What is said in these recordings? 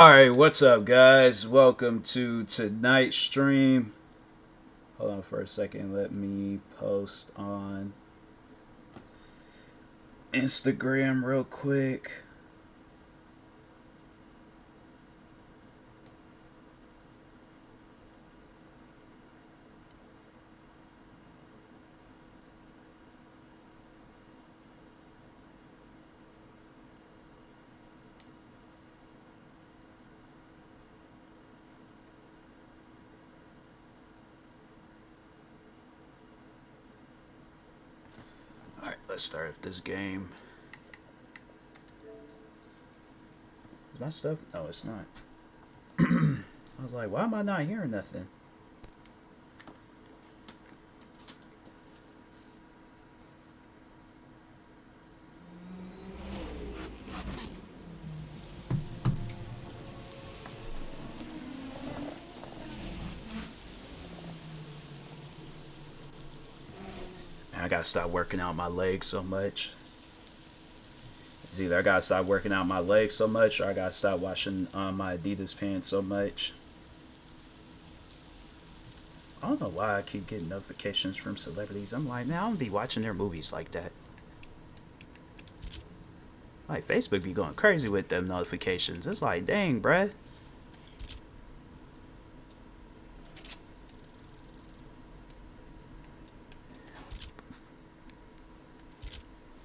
Alright, what's up, guys? Welcome to tonight's stream. Hold on for a second. Let me post on Instagram real quick. Alright, let's start up this game. Is my stuff? No, it's not. I was like, why am I not hearing nothing? I gotta stop working out my legs so much. It's either I gotta stop working out my legs so much, or I gotta stop washing my Adidas pants so much. I don't know why I keep getting notifications from celebrities. I'm like, man, I don't be watching their movies like that. Like, Facebook be going crazy with them notifications. It's like, dang, bruh.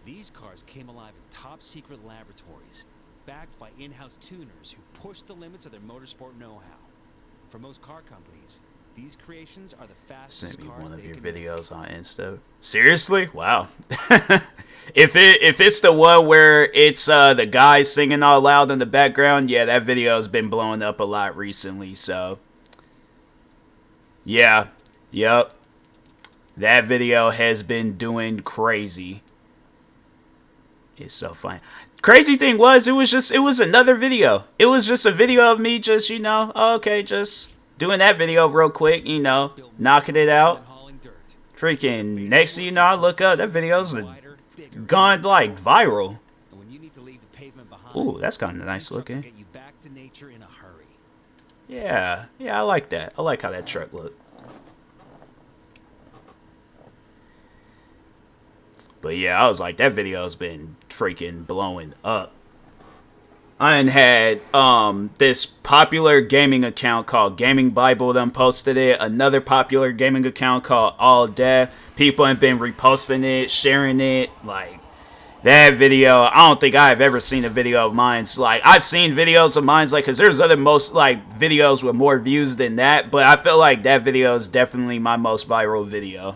These cars came alive in top-secret laboratories, backed by in-house tuners who push the limits of their motorsport know-how. For most car companies, these creations are the fastest Send me cars one of they your can videos make. on Insta. Seriously? Wow. If it's the one where it's the guy singing all loud in the background, yeah, that video has been blowing up a lot recently. So, yeah, yep, that video has been doing crazy. It's so funny. Crazy thing was, it was another video. It was just a video of me just, okay, just doing that video real quick, Built more knocking it cars than out. hauling dirt. Freaking next thing you know, I look up, that video's gone like viral. And when you need to leave the pavement behind, Ooh, that's kind of nice these trucks will looking. get you back to nature in a hurry. Yeah, I like that. I like how that truck looked. But yeah, I was like, that video's been freaking blowing up. I had this popular gaming account called Gaming Bible done posted it. Another popular gaming account called All Dev. People have been reposting it, sharing it. Like, that video, I don't think I've ever seen a video of mine's. Like, I've seen videos of mine's, like, because there's other videos with more views than that. But I feel like that video is definitely my most viral video.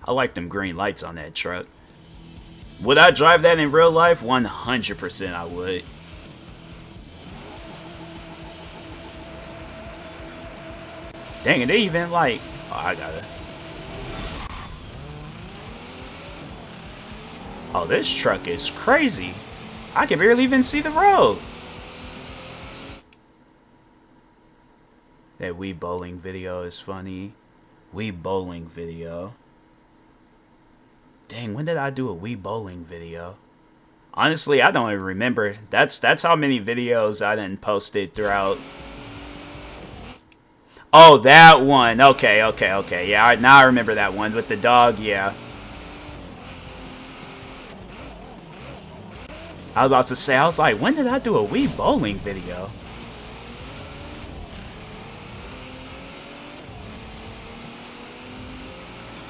I like them green lights on that truck. Would I drive that in real life? 100% I would. Dang it, they even like... Oh, I gotta... Oh, this truck is crazy. I can barely even see the road. That Wii bowling video is funny. Wii bowling video. Dang, when did I do a Wii bowling video? Honestly, I don't even remember. That's how many videos I done posted throughout. Oh, that one. Okay. Yeah, now I remember that one with the dog. Yeah. I was about to say, I was like, when did I do a Wii bowling video?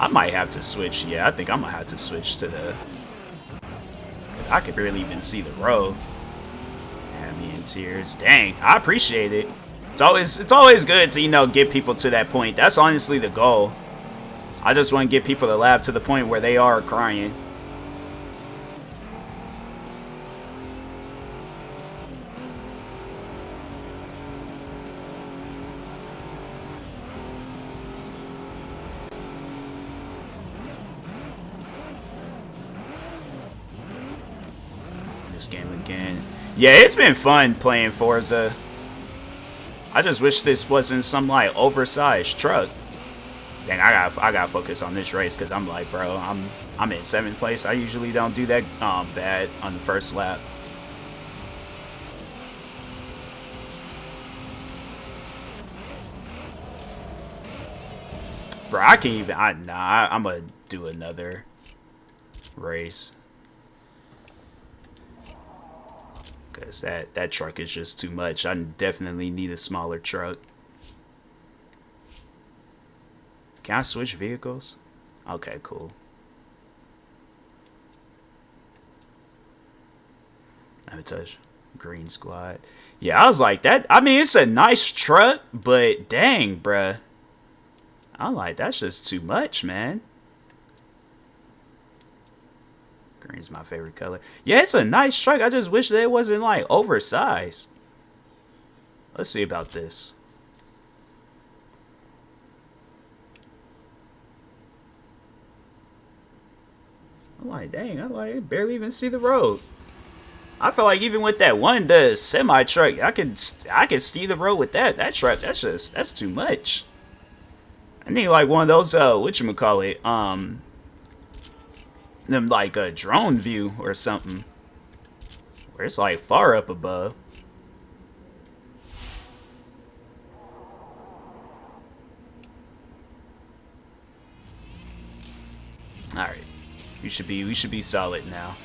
I might have to switch. Yeah, I think I'm gonna have to switch to the... I could barely even see the road. Had me in tears. Dang, I appreciate it. It's always good to, get people to that point. That's honestly the goal. I just want to get people to laugh to the point where they are crying. This game again. Yeah, it's been fun playing Forza. I just wish this wasn't some like oversized truck. Dang, I gotta focus on this race because I'm like, bro, I'm in 7th place. I usually don't do that bad on the first lap. Bro, I can't even. I'm gonna do another race. Because that truck is just too much. I definitely need a smaller truck. Can I switch vehicles? Okay, cool. Let me touch green squad. Yeah, I was like that. I mean, it's a nice truck, but dang, bruh. I'm like, that's just too much, man. Green's my favorite color. Yeah, it's a nice truck. I just wish that it wasn't like oversized. Let's see about this. I'm like, dang, I barely even see the road. I feel like even with that one, the semi truck, I could see the road with that. That truck, that's too much. I need like one of those whatchamacallit, them like a drone view or something. Where it's like far up above. Alright. We should be solid now.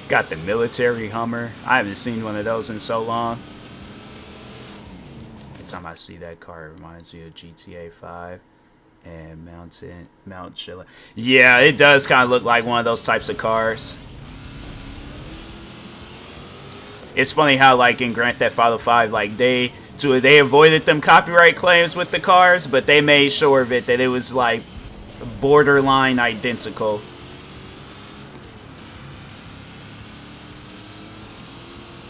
Got the military Hummer. I haven't seen one of those in so long. Every time I see that car, it reminds me of GTA 5 and Mount Chilla. Yeah, it does kind of look like one of those types of cars. It's funny how, like, in Grand Theft Auto 5, like, they avoided them copyright claims with the cars, but they made sure of it that it was, like, borderline identical.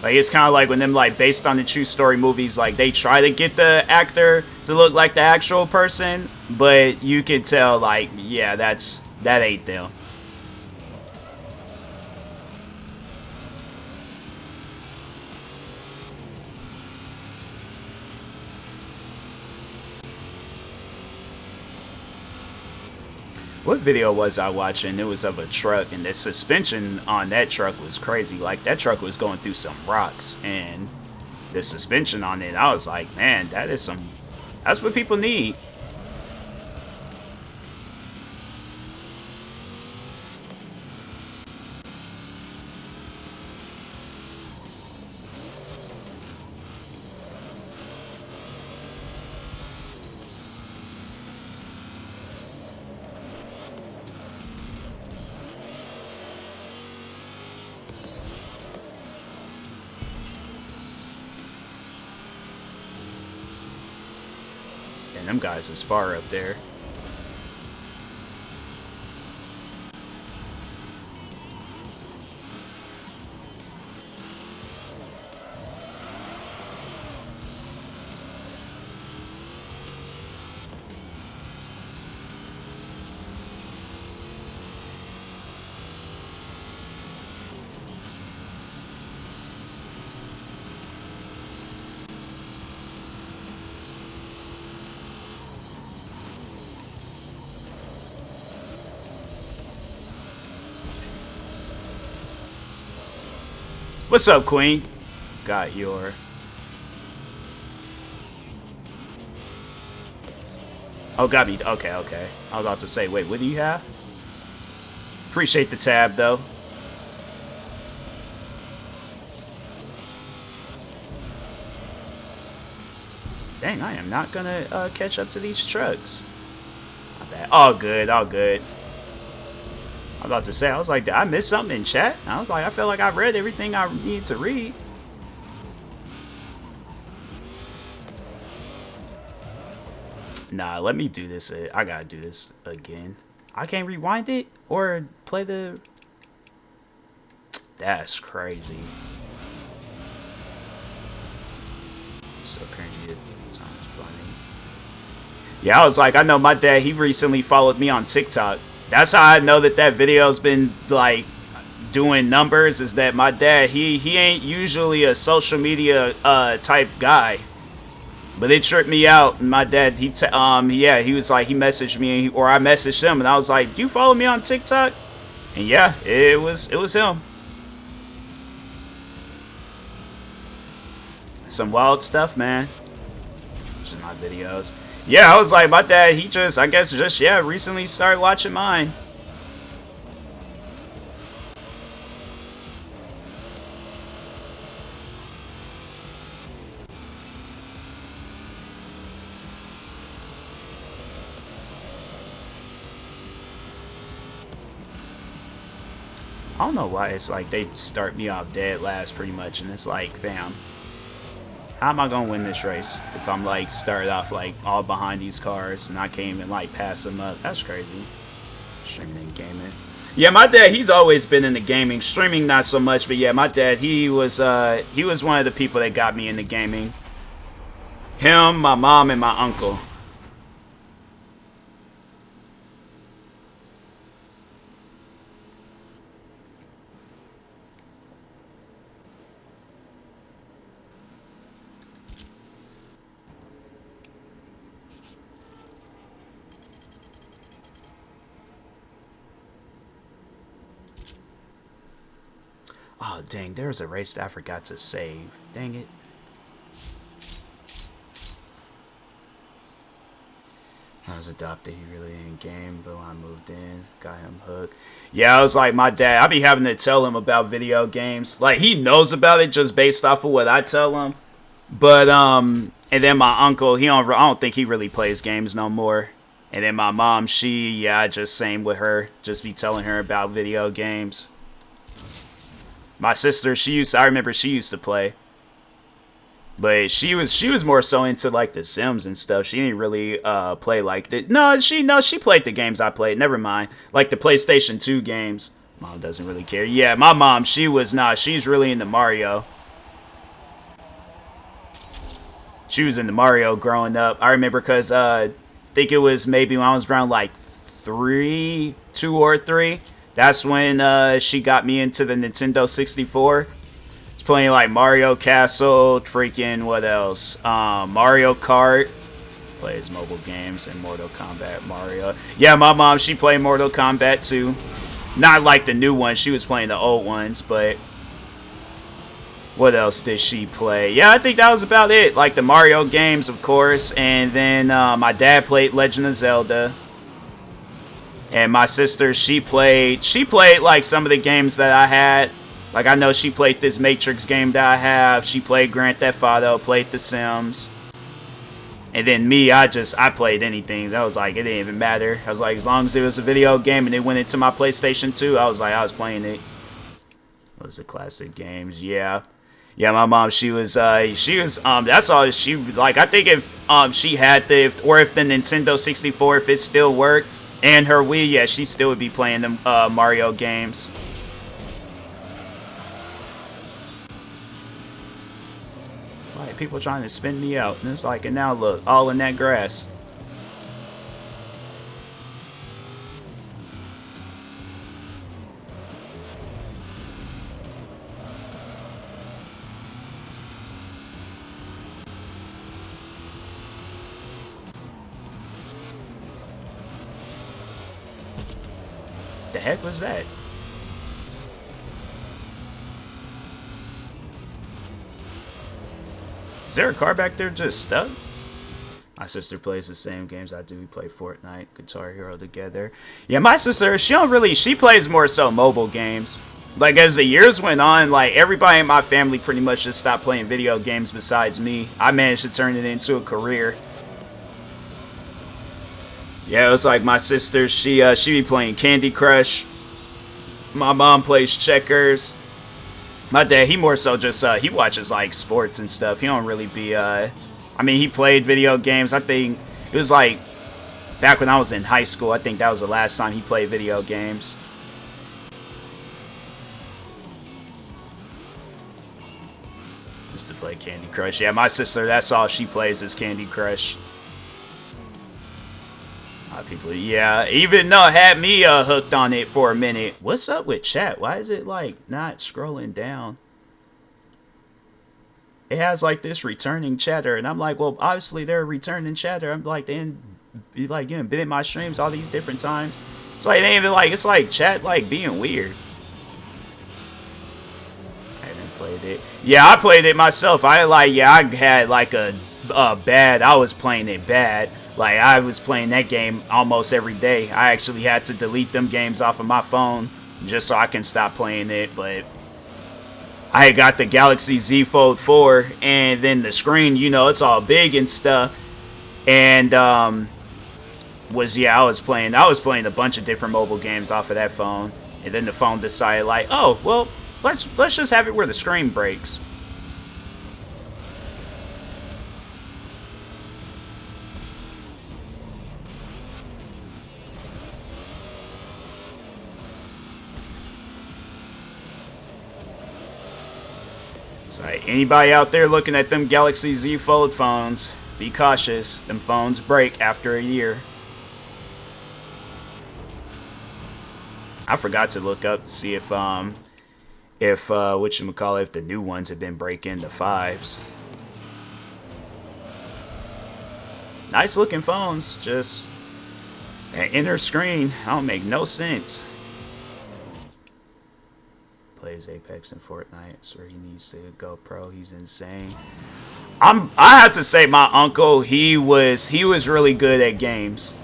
Like, it's kind of like when them, like, based on the true story movies, like, they try to get the actor to look like the actual person, but you can tell, like, yeah, that ain't them. What video was I watching? It was of a truck, and the suspension on that truck was crazy. Like, that truck was going through some rocks, and the suspension on it, I was like, man, that's what people need. And them guys is far up there. What's up, Queen? Got your... Oh, got me. Okay. I was about to say, wait, what do you have? Appreciate the tab, though. Dang, I am not gonna catch up to these trucks. Not bad. All good. was about to say, I was like, did I miss something in chat? I was like, I feel like I read everything I need to read. Nah, let me do this. I gotta do this again. I can't rewind it or play the... That's crazy. So cringy at times, funny. Yeah, I was like, I know my dad, he recently followed me on TikTok. That's how I know that that video's been, like, doing numbers, is that my dad, he ain't usually a social media type guy. But it tripped me out. And my dad, he was like, he messaged me, or I messaged him, and I was like, do you follow me on TikTok? And yeah, it was him. Some wild stuff, man. Just my videos. Yeah, I was like, my dad, he just, I guess, just, yeah, recently started watching mine. I don't know why it's like they start me off dead last pretty much, and it's like, fam, how am I gonna win this race if I'm like started off like all behind these cars and I can't even like pass them up? That's crazy. Streaming and gaming. Yeah, my dad, he's always been into gaming. Streaming not so much, but yeah, my dad, he was one of the people that got me into gaming. Him, my mom, and my uncle. Oh, dang, there's a race that I forgot to save. Dang it. I was adopted, he really ain't game, but when I moved in, got him hooked. Yeah, I was like, my dad, I be having to tell him about video games. Like, he knows about it just based off of what I tell him. But, and then my uncle, I don't think he really plays games no more. And then my mom, I just same with her, just be telling her about video games. My sister, I remember she used to play. But she was more so into like the Sims and stuff. She didn't really play like she played the games I played. Never mind. Like the PlayStation 2 games. Mom doesn't really care. Yeah, my mom, she's really into Mario. She was into Mario growing up. I remember because I think it was maybe when I was around like 2 or 3. That's when she got me into the Nintendo 64. It's playing like Mario Castle, freaking what else? Mario Kart. Plays mobile games and Mortal Kombat Mario. Yeah, my mom, she played Mortal Kombat too. Not like the new ones. She was playing the old ones, but what else did she play? Yeah, I think that was about it. Like the Mario games, of course. And then my dad played Legend of Zelda. And my sister, she played like some of the games that I had. Like I know she played this Matrix game that I have. She played Grand Theft Auto, played The Sims. And then me, I played anything. I was like, it didn't even matter. I was like, as long as it was a video game and it went into my PlayStation 2, I was playing it. Those are classic games, yeah. Yeah, my mom, that's all she, like, I think if she had if the Nintendo 64, if it still worked, and her Wii, yeah, she still would be playing the Mario games. Like, people trying to spin me out. And it's like, and now look, all in that grass. The heck was that? Is there a car back there just stuck? My sister plays the same games I do. We play Fortnite, Guitar Hero together. Yeah, my sister, she plays more so mobile games. Like, as the years went on, like, everybody in my family pretty much just stopped playing video games besides me. I managed to turn it into a career. Yeah, it was like my sister, she be playing Candy Crush. My mom plays checkers. My dad, he more so just, he watches, like, sports and stuff. He don't really be, I mean, he played video games. I think it was, like, back when I was in high school. I think that was the last time he played video games. Just to play Candy Crush. Yeah, my sister, that's all she plays is Candy Crush. People, yeah, even though had me hooked on it for a minute. What's up with chat? Why is it like not scrolling down? It has like this returning chatter, and I'm like, well, obviously they're returning chatter. I'm like, then be like, you know, been in my streams all these different times. It's like, it ain't even like, it's like chat like being weird. I haven't played it. Yeah, I played it myself. I had like a bad. I was playing it bad. Like, I was playing that game almost every day. I actually had to delete them games off of my phone just so I can stop playing it. But I got the Galaxy Z Fold 4, and then the screen, you know, it's all big and stuff. And I was playing a bunch of different mobile games off of that phone. And then the phone decided, like, oh, well, let's just have it where the screen breaks. So anybody out there looking at them Galaxy Z Fold phones, be cautious. Them phones break after a year. I forgot to look up to see if whatchamacallit, if the new ones have been breaking, the 5s. Nice looking phones, just an inner screen. I don't make no sense. Plays Apex and Fortnite. So he needs to go pro. He's insane. I had to say my uncle, he was really good at games.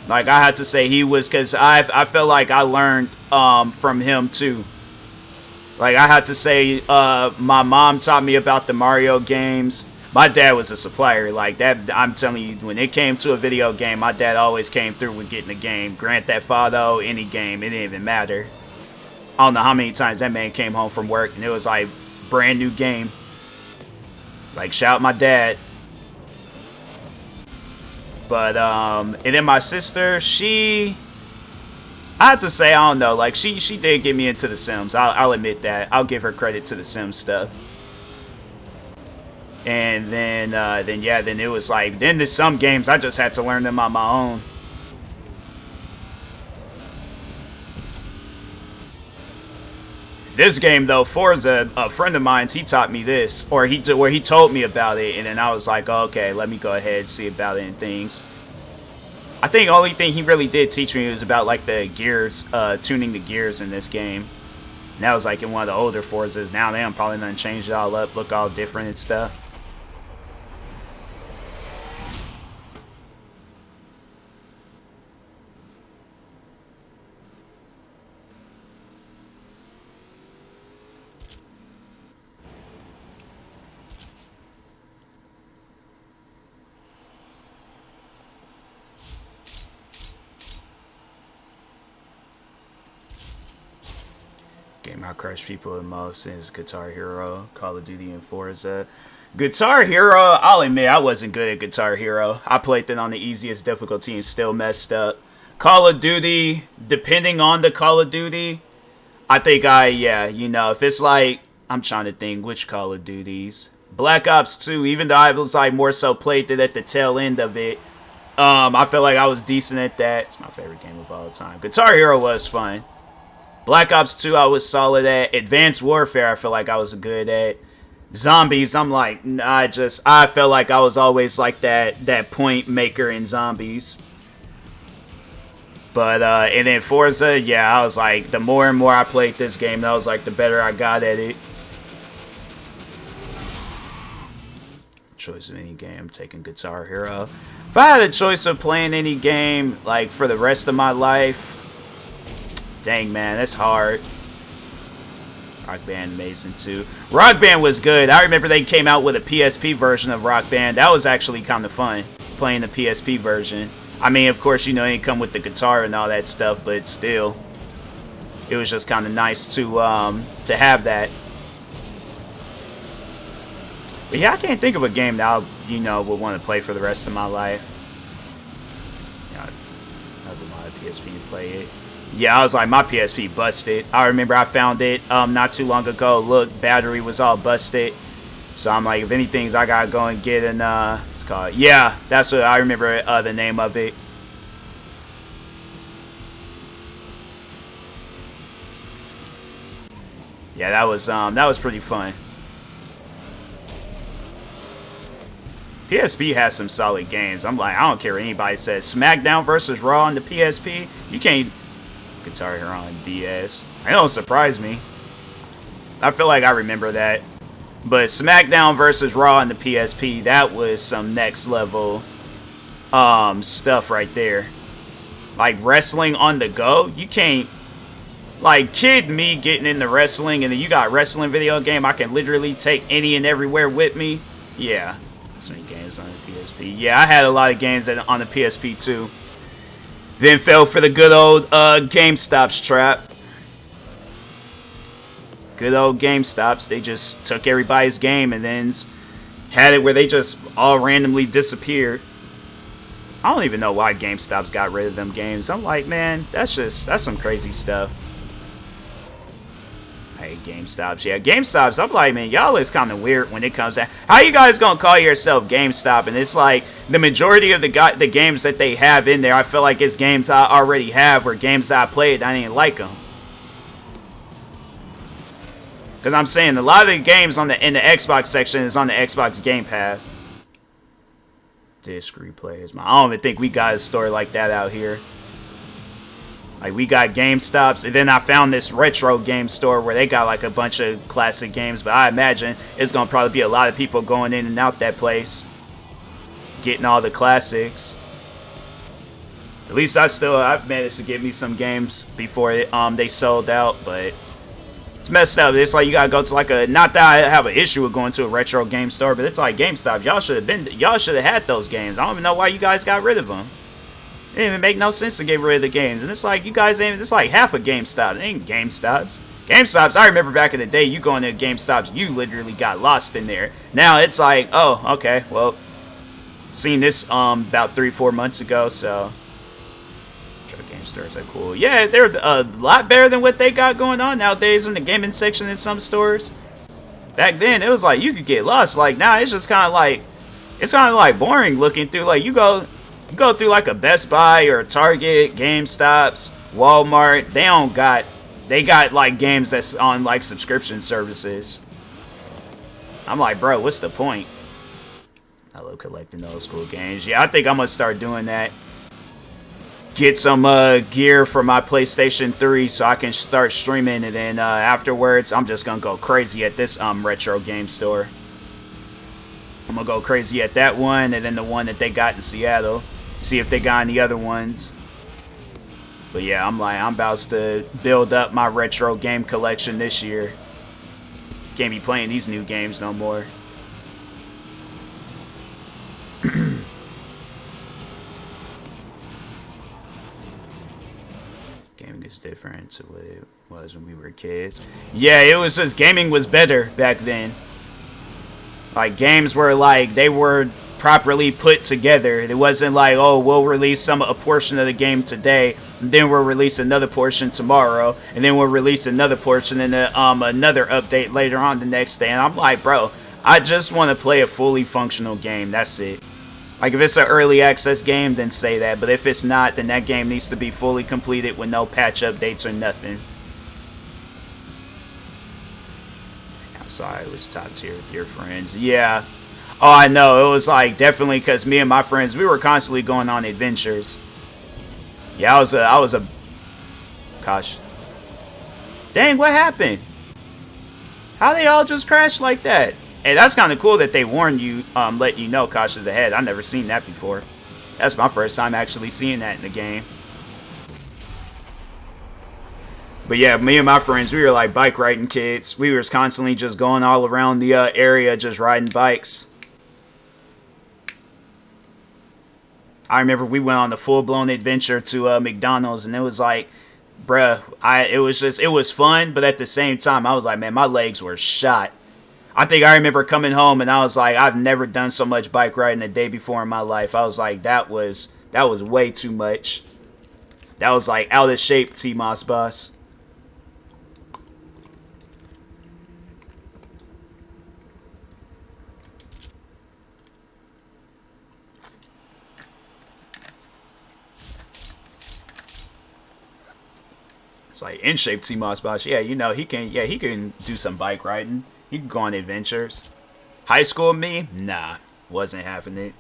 Like, I had to say he was, because I felt like I learned from him too. Like, I had to say my mom taught me about the Mario games. My dad was a supplier. Like, that, I'm telling you, when it came to a video game, my dad always came through with getting the game. Grand Theft Auto, any game, it didn't even matter. I don't know how many times that man came home from work and it was like brand new game. Like, shout out my dad. But and then my sister, I have to say, I don't know, like she did get me into the Sims. I'll admit that. I'll give her credit to the Sims stuff. And then it was like, then there's some games I just had to learn them on my own. This game though, Forza, a friend of mine, he taught me this, or he told me about it, and then I was like, oh, okay, let me go ahead and see about it and things. I think the only thing he really did teach me was about like the gears, tuning the gears in this game. And that was like in one of the older Forzas. Now they probably done changed it all up, look all different and stuff. Game I crush people the most is Guitar Hero, Call of Duty, and Forza. Guitar Hero, I'll admit I wasn't good at Guitar Hero. I played it on the easiest difficulty and still messed up. Call of Duty, depending on the Call of Duty, I think you know, if it's like, I'm trying to think which Call of Duties. Black Ops 2, even though I was like more so played it at the tail end of it, I feel like I was decent at that. It's my favorite game of all time. Guitar Hero was fun. Black Ops 2, I was solid at. Advanced Warfare, I feel like I was good at. Zombies, I'm like, I felt like I was always like that point maker in Zombies. But, and then Forza, yeah, I was like, the more and more I played this game, that was like, the better I got at it. Choice of any game, I'm taking Guitar Hero. If I had a choice of playing any game, like, for the rest of my life, dang, man, that's hard. Rock Band, amazing too. Rock Band was good. I remember they came out with a PSP version of Rock Band. That was actually kind of fun, playing the PSP version. I mean, of course, you know, it didn't come with the guitar and all that stuff, but still. it was just kind of nice to have that. But yeah, I can't think of a game that I, would want to play for the rest of my life. I would my PSP to play it. Yeah, I was like, my PSP busted. I remember I found it not too long ago. Look, battery was all busted. So I'm like, if anything, I gotta go and get an it's called. Yeah, that's what I remember the name of it. Yeah, that was pretty fun. PSP has some solid games. I'm like, I don't care what anybody says. SmackDown versus Raw on the PSP. You can't Guitar Hero on DS. It don't surprise me. I feel like I remember that. But SmackDown versus Raw on the PSP, that was some next level stuff right there. Like wrestling on the go, you can't like kid me getting into wrestling and then you got a wrestling video game I can literally take any and everywhere with me. Yeah. So many games on the PSP. Yeah, I had a lot of games on the PSP too. Then fell for the good old GameStop's trap. Good old GameStops. They just took everybody's game and then had it where they just all randomly disappeared. I don't even know why GameStops got rid of them games. I'm like, man, that's some crazy stuff. Hey, GameStops. Yeah, GameStops. I'm like, man, y'all is kind of weird when it comes to how you guys gonna call yourself GameStop, and it's like the majority of the games that they have in there, I feel like it's games I already have or games that I played. I didn't like them. Because I'm saying a lot of the games in the Xbox section is on the Xbox Game Pass. Disc replayers. I don't even think we got a store like that out here. Like, we got GameStops, and then I found this retro game store where they got, like, a bunch of classic games, but I imagine it's going to probably be a lot of people going in and out that place, getting all the classics. At least I've managed to get me some games before they sold out, but it's messed up. It's like you got to go to, like, not that I have an issue with going to a retro game store, but it's like GameStop. Y'all should have had those games. I don't even know why you guys got rid of them. It didn't even make no sense to get rid of the games. And it's like, you guys ain't, it's like half a GameStop. It ain't GameStops. GameStops, I remember back in the day, you going to GameStops, you literally got lost in there. Now it's like, oh, okay, well, seen this about 3-4 months ago, so. Game stores are cool. Yeah, they're a lot better than what they got going on nowadays in the gaming section in some stores. Back then, it was like, you could get lost. Like, now it's just kind of like boring looking through. Like, you go through like a Best Buy or a Target, GameStops, Walmart. They got like games that's on like subscription services. I'm like, bro, what's the point? I love collecting old school games. Yeah, I think I'm gonna start doing that. Get some gear for my PlayStation 3 so I can start streaming, and then afterwards, I'm just gonna go crazy at this retro game store. I'm gonna go crazy at that one, and then the one that they got in Seattle. See if they got any other ones. But yeah, I'm about to build up my retro game collection this year. Can't be playing these new games no more. Gaming is different to what it was when we were kids. Yeah, it was just gaming was better back then. Like, games were like, they were properly put together. It wasn't like, oh, we'll release a portion of the game today, and then we'll release another portion tomorrow, and then we'll release another portion and another update later on the next day. And I'm like, bro, I just want to play a fully functional game. That's it. Like, if it's an early access game, then say that. But if it's not, then that game needs to be fully completed with no patch updates or nothing. Outside, it was top tier with your friends. Yeah. Oh, I know. It was like definitely because me and my friends, we were constantly going on adventures. Yeah, I was a. Gosh. Dang, what happened? How they all just crashed like that? Hey, that's kind of cool that they warned you, let you know cautions ahead. I've never seen that before. That's my first time actually seeing that in the game. But yeah, me and my friends, we were like bike riding kids. We were constantly just going all around the area, just riding bikes. I remember we went on a full-blown adventure to McDonald's, and it was like bruh, it was fun, but at the same time, I was like, man, my legs were shot. I think I remember coming home and I was like, I've never done so much bike riding the day before in my life. I was like, that was way too much. That was like out of shape, TMossBoss. It's like in shape TMossBoss. Yeah, you know, he can do some bike riding. He can go on adventures. High school me? Nah. Wasn't having it.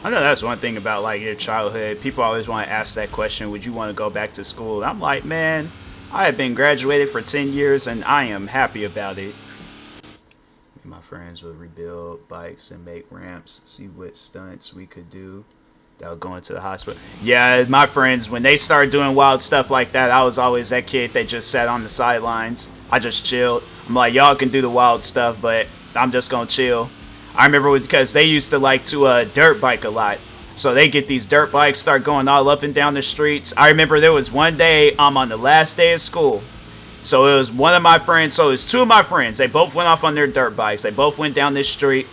I know that's one thing about like your childhood. People always want to ask that question, would you want to go back to school? I'm like, man, I have been graduated for 10 years and I am happy about it. My friends would rebuild bikes and make ramps, see what stunts we could do without going to the hospital. Yeah, my friends, when they started doing wild stuff like that, I was always that kid that just sat on the sidelines. I just chilled. I'm like, y'all can do the wild stuff, but I'm just going to chill. I remember because they used to like to dirt bike a lot. So they get these dirt bikes, start going all up and down the streets. I remember there was one day on the last day of school. So it was one of my friends. So it was two of my friends. They both went off on their dirt bikes. They both went down this street.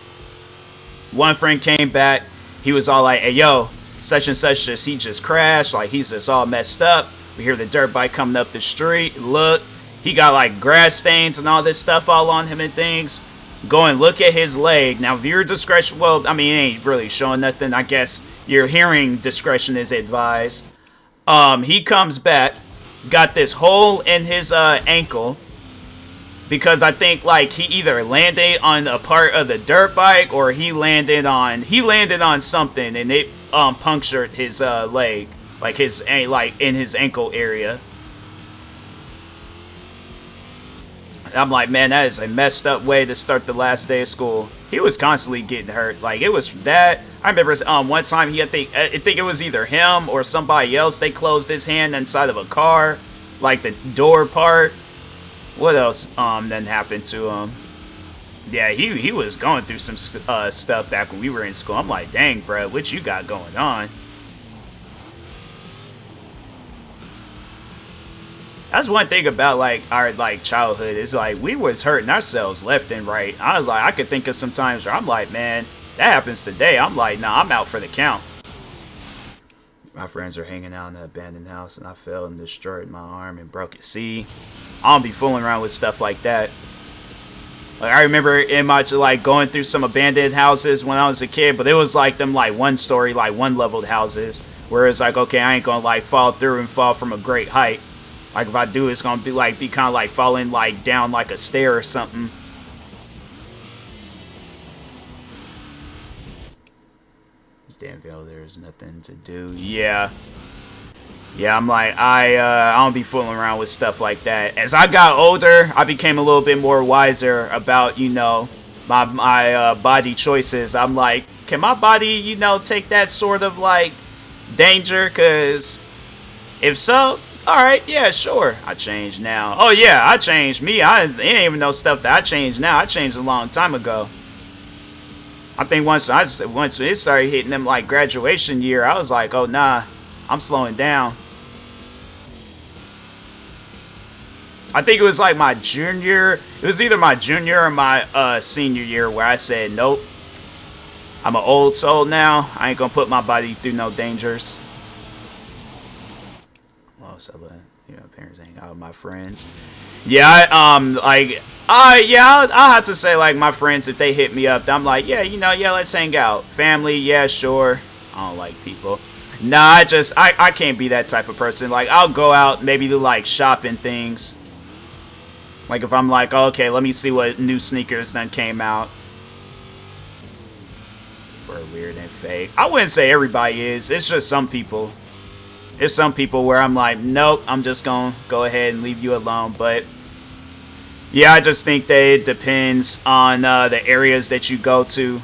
One friend came back. He was all like, hey, yo, such and such, he just crashed. Like, he's just all messed up. We hear the dirt bike coming up the street. Look, he got like grass stains and all this stuff all on him and things. Go and look at his leg. Now, viewer discretion, well, I mean, it ain't really showing nothing. I guess your hearing discretion is advised. He comes back, got this hole in his ankle, because I think, like, he either landed on a part of the dirt bike, or he landed on something, and it punctured his leg, like in his ankle area. I'm like, man, that is a messed up way to start the last day of school. He was constantly getting hurt. Like, it was that. I remember one time I think it was either him or somebody else. They closed his hand inside of a car, like the door part. What else then happened to him? Yeah, he was going through some stuff back when we were in school. I'm like, dang, bro, what you got going on? That's one thing about like our like childhood is like we was hurting ourselves left and right. I was like, I could think of some times where I'm like, man, that happens today. I'm like, nah, I'm out for the count. My friends are hanging out in an abandoned house and I fell and destroyed my arm and broke it. See, I don't be fooling around with stuff like that. Like, I remember in my like going through some abandoned houses when I was a kid, but it was like them like one story, like one leveled houses, where it's like, okay, I ain't gonna like fall through and fall from a great height. Like, if I do, it's gonna be kind of like falling like down like a stair or something. Danville, there's nothing to do. Yeah, I'm like, I don't be fooling around with stuff like that. As I got older, I became a little bit more wiser about, you know, my body choices. I'm like, can my body, you know, take that sort of like danger? Cause if so, alright, yeah, sure. I changed now. Oh yeah, I changed me. It ain't even no stuff that I changed now. I changed a long time ago. I think once it started hitting them like graduation year, I was like, oh nah, I'm slowing down. I think it was like my junior. It was either my junior or my senior year where I said, nope. I'm an old soul now. I ain't gonna put my body through no dangers. Oh, so you know, parents hang out with my friends. Yeah, I'll have to say, like, my friends, if they hit me up, I'm like, yeah, you know, yeah, let's hang out. Family, yeah, sure. I don't like people. Nah, I can't be that type of person. Like, I'll go out maybe to, like, shopping things. Like, if I'm like, oh, okay, let me see what new sneakers then came out. We're weird and fake. I wouldn't say everybody is. It's just some people. There's some people where I'm like, nope, I'm just gonna go ahead and leave you alone. But yeah, I just think that it depends on the areas that you go to.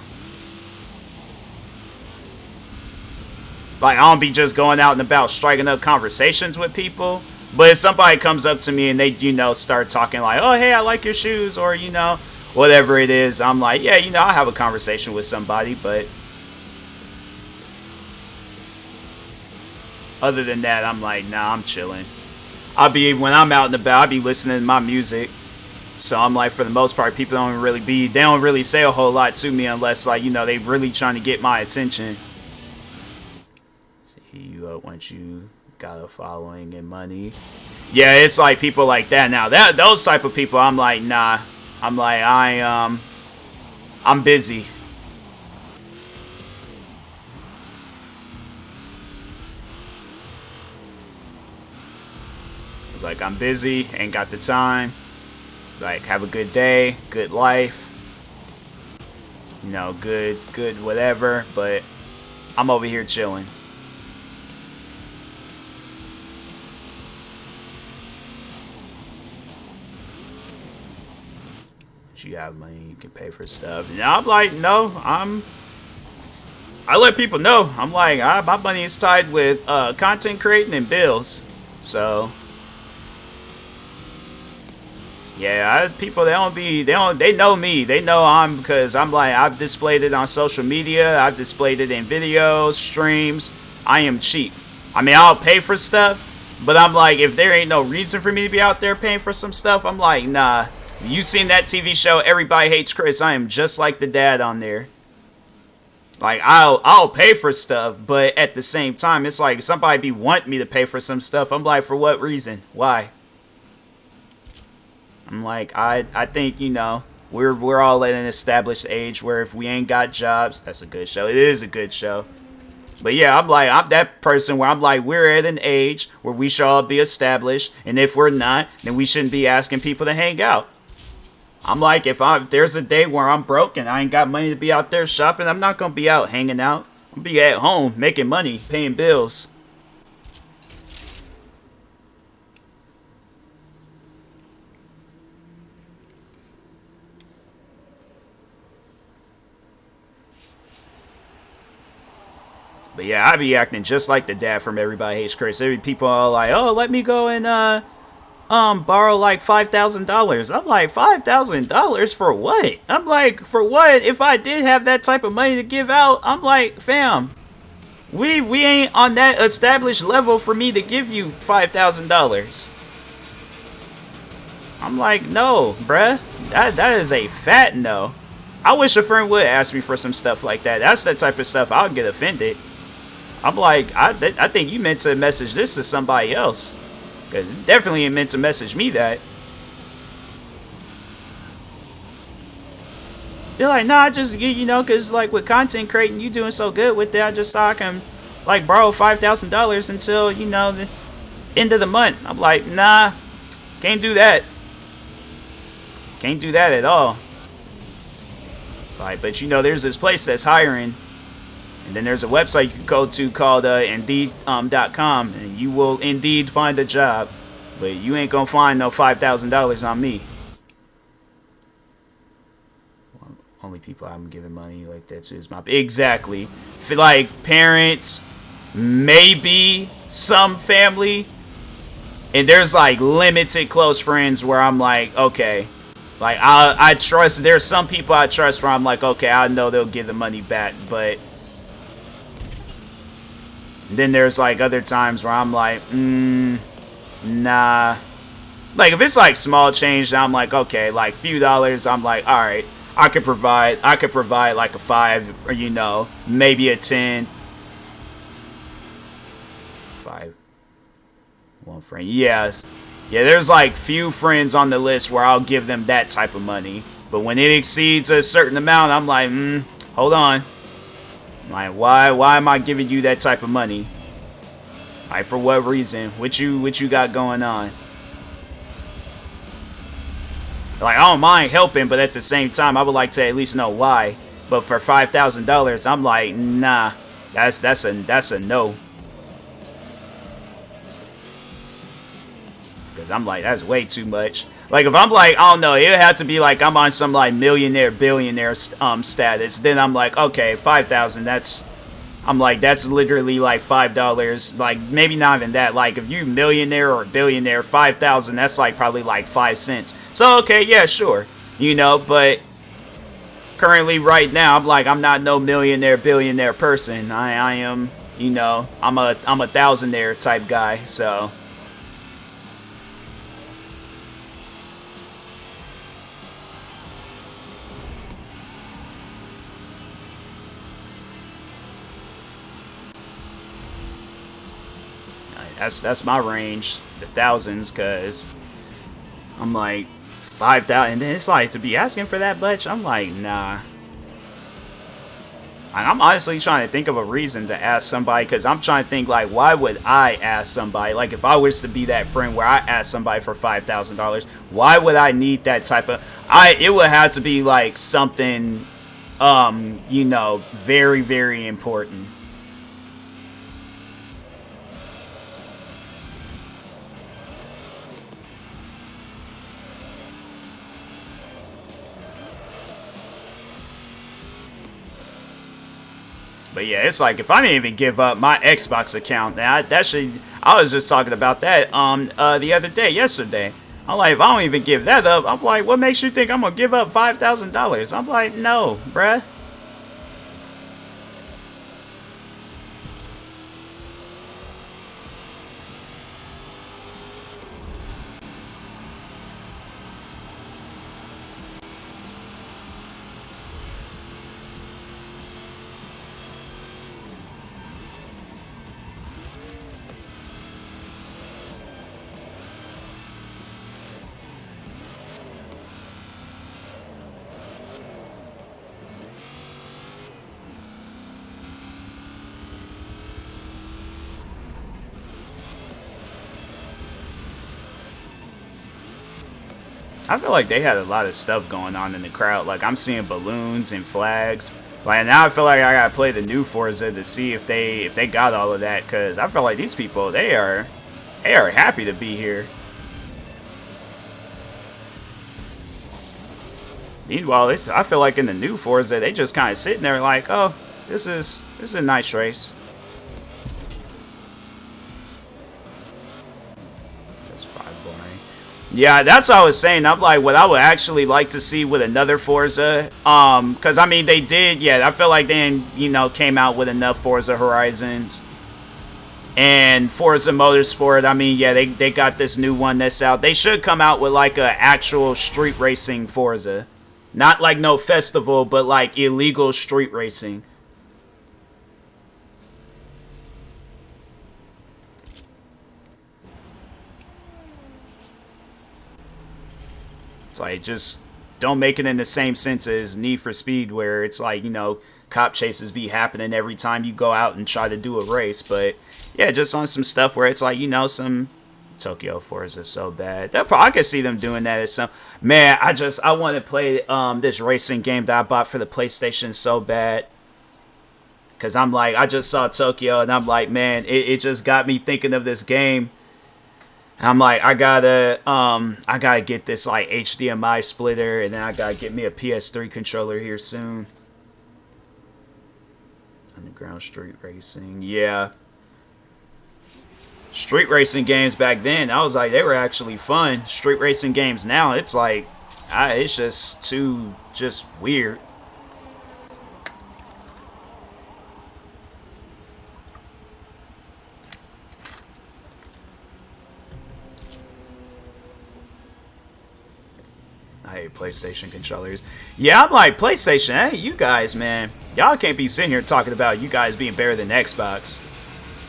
Like, I don't be just going out and about striking up conversations with people. But if somebody comes up to me and they, you know, start talking like, oh, hey, I like your shoes, or, you know, whatever it is, I'm like, yeah, you know, I'll have a conversation with somebody, but other than that, I'm like, nah, I'm chilling. When I'm out and about, I'll be listening to my music. So I'm like, for the most part, people they don't really say a whole lot to me unless, like, you know, they really trying to get my attention. See you up once you got a following and money. Yeah, it's like people like that now. Those type of people, I'm like, nah. I'm like, I'm busy. It's like, I'm busy, ain't got the time. It's like, have a good day, good life. You know, good whatever, but I'm over here chilling. You have money, you can pay for stuff. And I'm like, no, I let people know. I'm like, my money is tied with content creating and bills. So yeah, people, they know me. They know because I'm like, I've displayed it on social media. I've displayed it in videos, streams. I am cheap. I mean, I'll pay for stuff, but I'm like, if there ain't no reason for me to be out there paying for some stuff, I'm like, nah. You seen that TV show, Everybody Hates Chris? I am just like the dad on there. Like, I'll pay for stuff, but at the same time, it's like somebody be wanting me to pay for some stuff. I'm like, for what reason? Why? I'm like, I think, you know, we're all at an established age where if we ain't got jobs, that's a good show. It is a good show. But yeah, I'm that person where I'm like, we're at an age where we should all be established, and if we're not, then we shouldn't be asking people to hang out. I'm like, if there's a day where I'm broke and I ain't got money to be out there shopping, I'm not going to be out hanging out. I'm going to be at home making money, paying bills. But yeah, I be acting just like the dad from Everybody Hates Chris. People are like, oh, let me go and borrow like $5,000. I'm like, $5,000 for what? I'm like, for what? If I did have that type of money to give out, I'm like, fam, we ain't on that established level for me to give you $5,000. I'm like, no, bruh. That is a fat no. I wish a friend would ask me for some stuff like that. That's the type of stuff I'll get offended. I'm like, I think you meant to message this to somebody else. Because it definitely ain't meant to message me that. They're like, nah, just, you know, because, like, with content creating, you doing so good with that, I just thought I can, like, borrow $5,000 until, you know, the end of the month. I'm like, nah, can't do that. Can't do that at all. It's like, but, you know, there's this place that's hiring. And then there's a website you can go to called Indeed.com, and you will indeed find a job. But you ain't gonna find no $5,000 on me. Only people I'm giving money like that to is my... Exactly. For like parents, maybe some family. And there's like limited close friends where I'm like, okay. Like, I trust... There's some people I trust where I'm like, okay, I know they'll give the money back, but... Then there's like other times where I'm like, nah. Like if it's like small change, I'm like, okay, like few dollars, I'm like, alright. I could provide like a 5 or, you know, maybe a 10. 5. One friend. Yes. Yeah, there's like few friends on the list where I'll give them that type of money. But when it exceeds a certain amount, I'm like, hold on. Like, why am I giving you that type of money? Like, for what reason? What you got going on? Like, I don't mind helping, but at the same time, I would like to at least know why. But for $5,000, I'm like, nah, that's a no. Because I'm like, that's way too much. Like, if I'm like, I don't know, it would have to be like I'm on some like millionaire, billionaire status. Then I'm like, okay, 5,000. I'm like, that's literally like $5. Like, maybe not even that. Like, if you millionaire or billionaire, 5,000, that's like probably like 5 cents. So, okay, yeah, sure. You know, but currently right now, I'm like, I'm not no millionaire, billionaire person. I am, you know, I'm a thousandaire type guy, so. That's my range, the thousands, because I'm like 5,000, and then it's like, to be asking for that much, I'm like, nah. I'm honestly trying to think of a reason to ask somebody, because I'm trying to think, like, why would I ask somebody? Like, if I was to be that friend where I ask somebody for $5,000, why would I need that type of... It would have to be, like, something, you know, very, very important. But yeah, it's like, if I didn't even give up my Xbox account, now I was just talking about that the other day, yesterday. I'm like, if I don't even give that up, I'm like, what makes you think I'm gonna give up $5,000? I'm like, no, bruh. I feel like they had a lot of stuff going on in the crowd. Like, I'm seeing balloons and flags. Like, now I feel like I gotta play the new Forza to see if they got all of that, because I feel like these people, they are happy to be here. Meanwhile, I feel like in the new Forza, they just kind of sitting there like, oh, this is a nice race. Yeah, that's what I was saying. I'm like, what I would actually like to see with another Forza, because I mean, they did, yeah, I feel like they, you know, came out with enough Forza Horizons. And Forza Motorsport, I mean, yeah, they got this new one that's out. They should come out with like a actual street racing Forza. Not like no festival, but like illegal street racing. It's like, just don't make it in the same sense as Need for Speed, where it's like, you know, cop chases be happening every time you go out and try to do a race. But yeah, just on some stuff where it's like, you know, some Tokyo Forza so bad. I could see them doing that as some... Man, I want to play this racing game that I bought for the PlayStation so bad. Because I'm like, I just saw Tokyo and I'm like, man, it just got me thinking of this game. I'm like, I gotta get this like HDMI splitter, and then I gotta get me a PS3 controller here soon. Underground Street Racing, yeah. Street racing games back then, I was like, they were actually fun. Street racing games now, it's like, it's just too weird. I hate PlayStation controllers. Yeah, I'm like, PlayStation, hey, you guys, man. Y'all can't be sitting here talking about you guys being better than Xbox.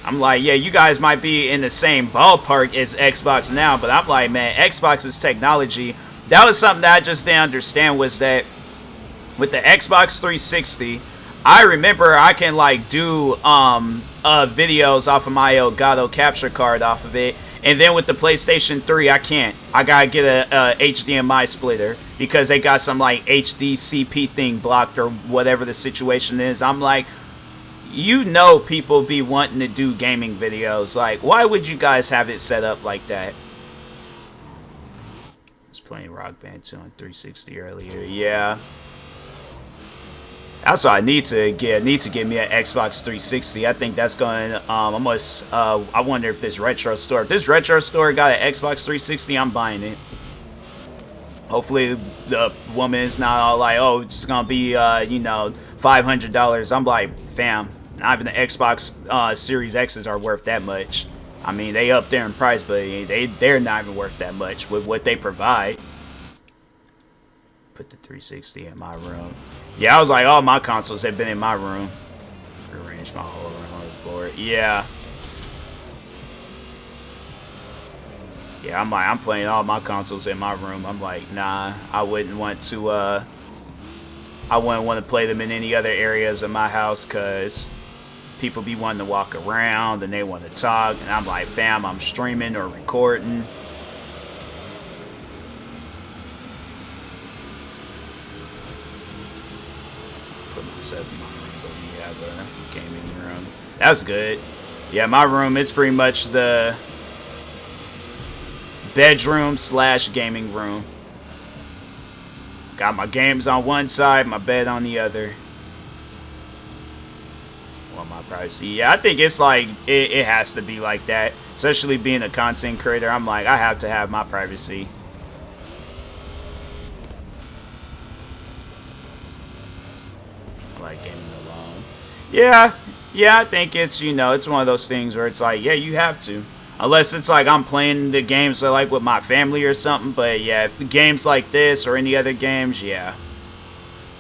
I'm like, yeah, you guys might be in the same ballpark as Xbox now, but I'm like, man, Xbox's technology, that was something that I just didn't understand, was that with the Xbox 360, I remember I can like do videos off of my Elgato capture card off of it, and then with the PlayStation 3 I can't. I gotta get a HDMI splitter because they got some like HDCP thing blocked or whatever the situation is. I'm like, you know, people be wanting to do gaming videos, like why would you guys have it set up like that? I was playing Rock Band 2 on 360 earlier. Yeah. That's what I need to get. I need to get me an Xbox 360. I think that's going almost. I wonder if this retro store. If this retro store got an Xbox 360, I'm buying it. Hopefully the woman is not all like, oh, it's gonna be you know, $500. I'm like, fam, not even the Xbox Series X's are worth that much. I mean, they up there in price, but they're not even worth that much with what they provide. Put the 360 in my room. Yeah, I was like, all my consoles have been in my room. Rearrange my whole room board. Yeah. Yeah, I'm like, I'm playing all my consoles in my room. I'm like, nah, I wouldn't want to play them in any other areas of my house, because people be wanting to walk around and they want to talk, and I'm like, fam, I'm streaming or recording. In my room, but we have a gaming room. That's good. Yeah, my room is pretty much the bedroom / gaming room. Got my games on one side, my bed on the other. Want my privacy. Yeah, I think it's like it has to be like that. Especially being a content creator, I'm like, I have to have my privacy. Like gaming alone. Yeah, I think it's, you know, it's one of those things where it's like, yeah, you have to. Unless it's like I'm playing the games like with my family or something. But yeah, if games like this or any other games, yeah,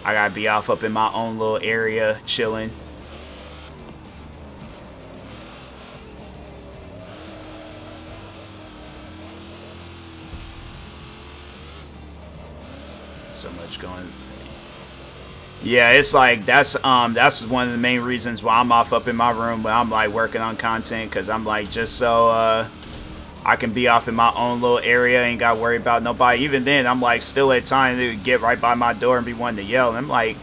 I gotta be off up in my own little area chilling. So much going. Yeah, it's like that's one of the main reasons why I'm off up in my room, but I'm like working on content, because I'm like, just so I can be off in my own little area, ain't got to worry about nobody. Even then, I'm like still at time to get right by my door and be wanting to yell. And I'm like,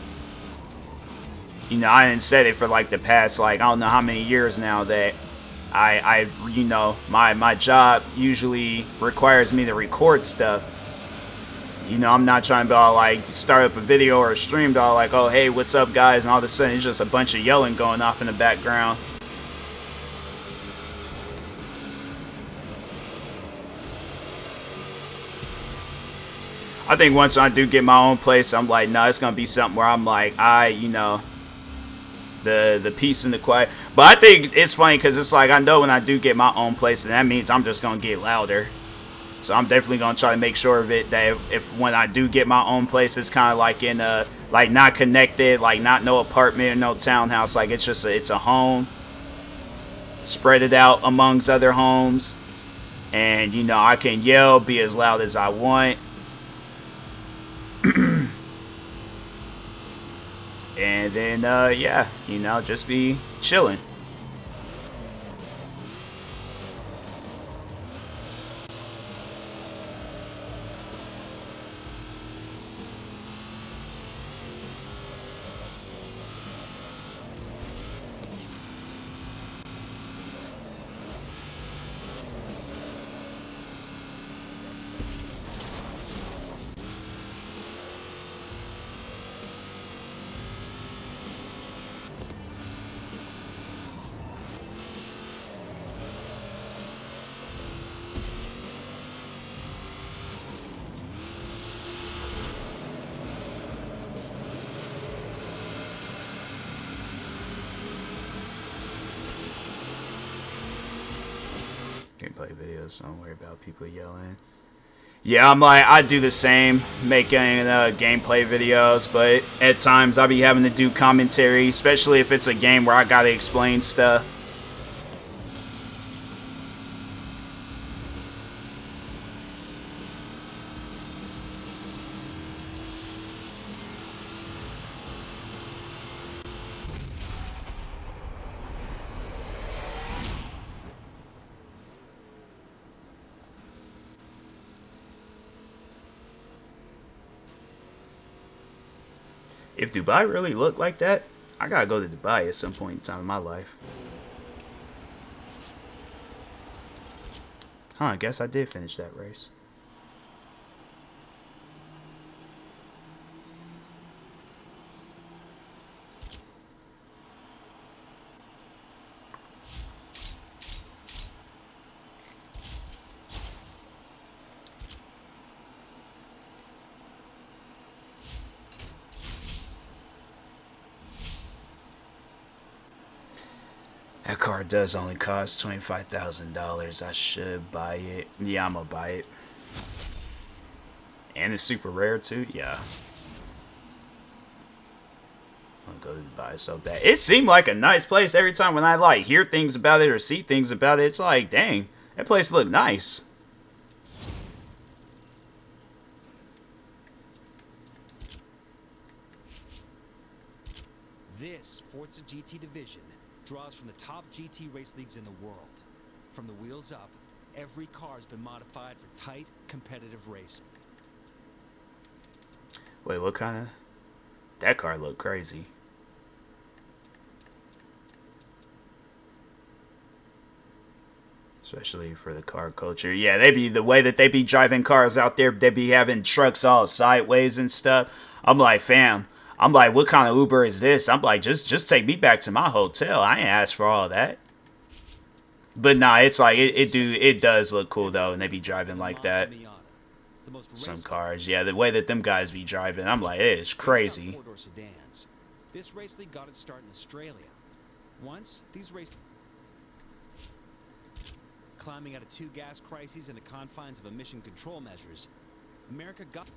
you know, I didn't said it for like the past, like, I don't know how many years now that I you know, my job usually requires me to record stuff. You know, I'm not trying to all like start up a video or a stream to all like, oh, hey, what's up, guys? And all of a sudden, it's just a bunch of yelling going off in the background. I think once I do get my own place, I'm like, no, it's going to be something where I'm like, you know, the peace and the quiet. But I think it's funny because it's like, I know when I do get my own place, then that means I'm just going to get louder. So I'm definitely going to try to make sure of it, that if when I do get my own place, it's kind of like in a, like not connected, like not no apartment or no townhouse. Like it's just it's a home. Spread it out amongst other homes. And, you know, I can yell, be as loud as I want. And then, yeah, you know, just be chilling. Play videos, so don't worry about people yelling. Yeah, I'm like, I do the same, making gameplay videos, but at times I'll be having to do commentary, especially if it's a game where I gotta explain stuff. If Dubai really looked like that, I gotta go to Dubai at some point in time in my life. Huh, I guess I did finish that race. That car does only cost $25,000. I should buy it. Yeah, I'm gonna buy it. And it's super rare too. Yeah. I'm gonna go to Dubai so bad. It seemed like a nice place every time when I like hear things about it or see things about it. It's like, dang, that place looked nice. This Forza GT division draws from the top GT race leagues in the world. From the wheels up, every car's been modified for tight, competitive racing. Wait, what kind of... That car looked crazy. Especially for the car culture. Yeah, they be... The way that they be driving cars out there, they be having trucks all sideways and stuff. I'm like, fam... I'm like, what kind of Uber is this? I'm like, just take me back to my hotel. I ain't asked for all that. But nah, it's like it does look cool though, and they be driving like that. Some cars, yeah, the way that them guys be driving, I'm like, it is crazy. This race league got its start in Australia. Once these races climbing out of 2 gas crises in the confines of emission control measures, America got.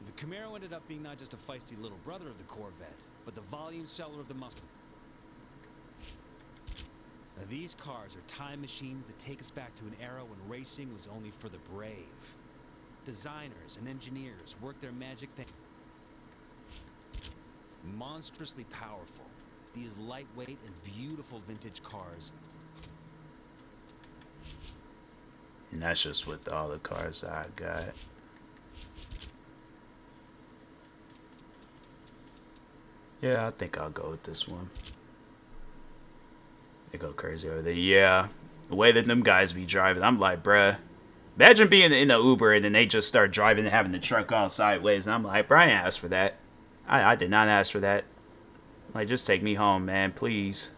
The Camaro ended up being not just a feisty little brother of the Corvette, but the volume seller of the Mustang. Now, these cars are time machines that take us back to an era when racing was only for the brave. Designers and engineers worked their magic thing. Monstrously powerful, these lightweight and beautiful vintage cars. And that's just with all the cars I got. Yeah, I think I'll go with this one. They go crazy over there. Yeah, the way that them guys be driving, I'm like, bruh. Imagine being in an Uber and then they just start driving and having the truck all sideways. And I'm like, bro, I didn't ask for that. I did not ask for that. Like, just take me home, man, please.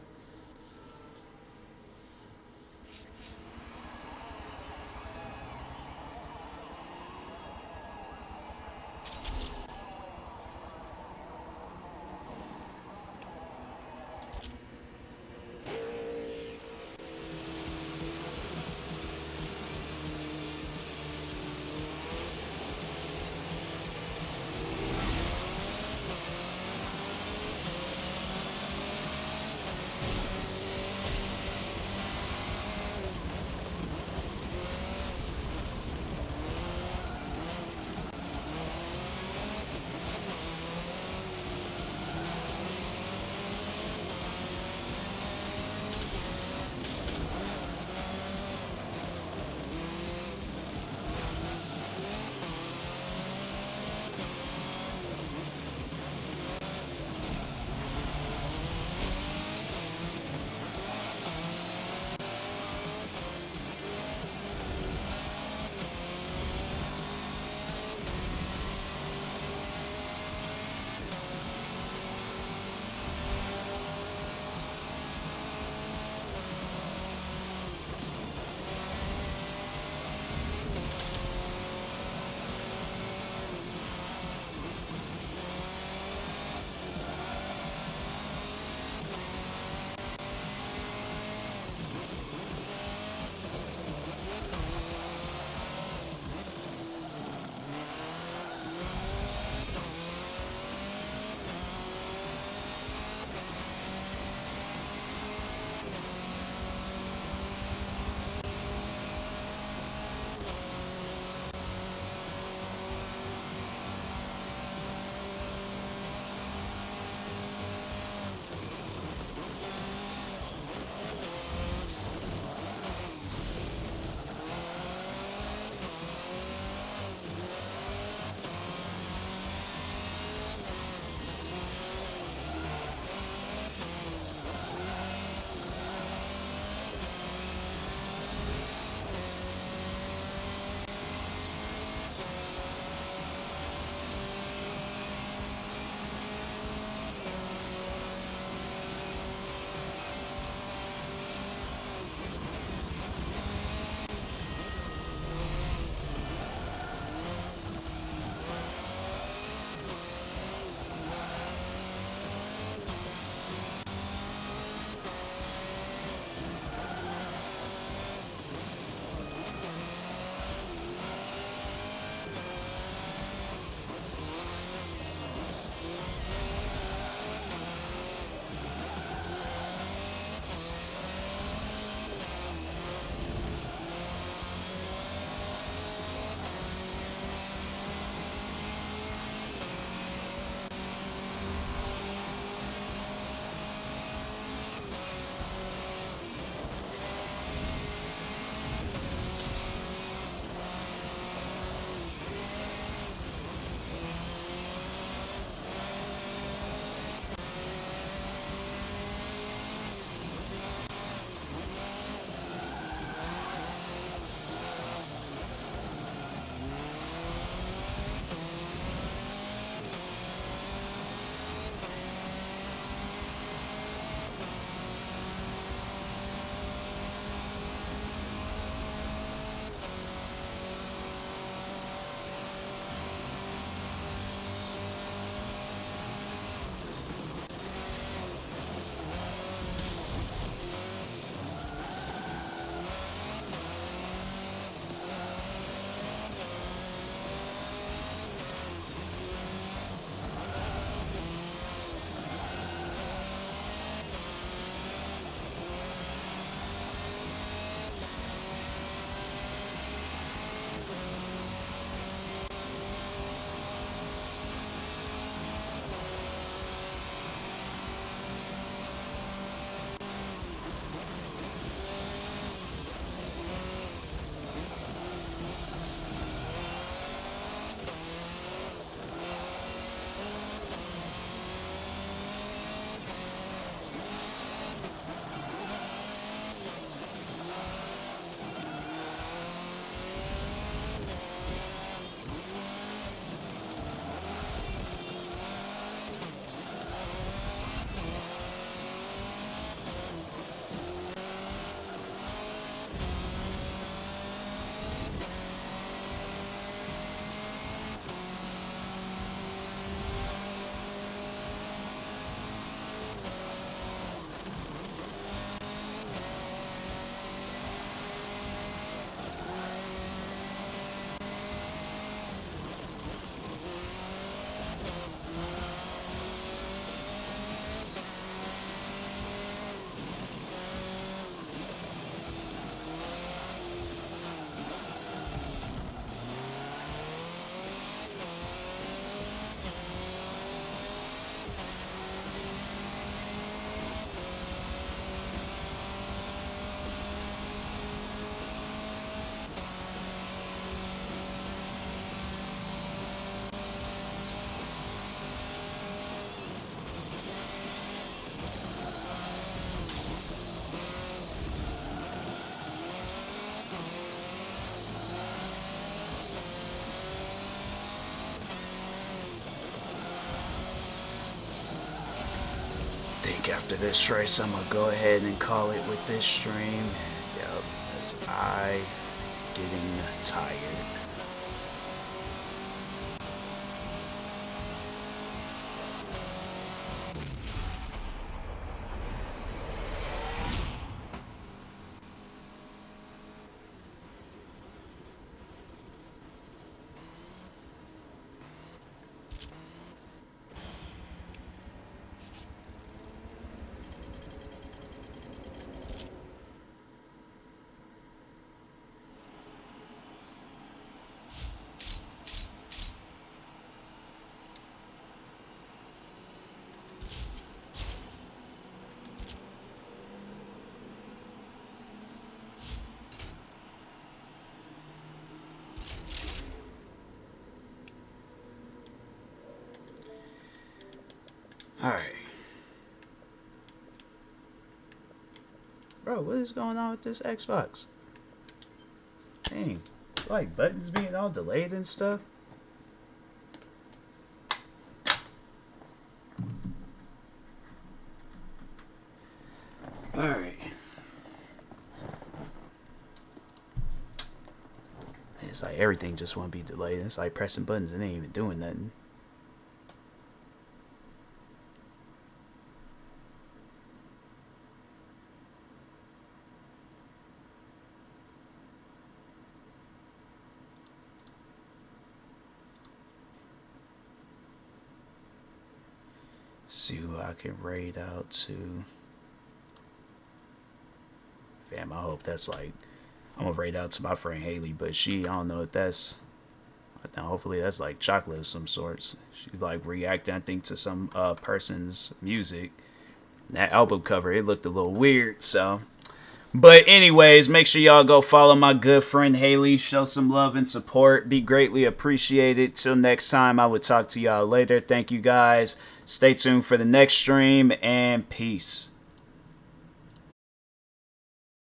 think after this race, I'm gonna go ahead and call it with this stream. Yep, as I getting tired. Alright. Bro, what is going on with this Xbox? Dang. Like, buttons being all delayed and stuff? Alright. It's like everything just want to be delayed. It's like pressing buttons and ain't even doing nothing. See who I can raid out to. Fam, I hope that's like, I'm gonna raid out to my friend Haley, but I don't know if that's, hopefully that's like chocolate of some sorts. She's like reacting, I think, to some person's music. That album cover, it looked a little weird, so. But anyways, make sure y'all go follow my good friend Haley. Show some love and support. Be greatly appreciated. Till next time, I will talk to y'all later. Thank you guys. Stay tuned for the next stream, and peace.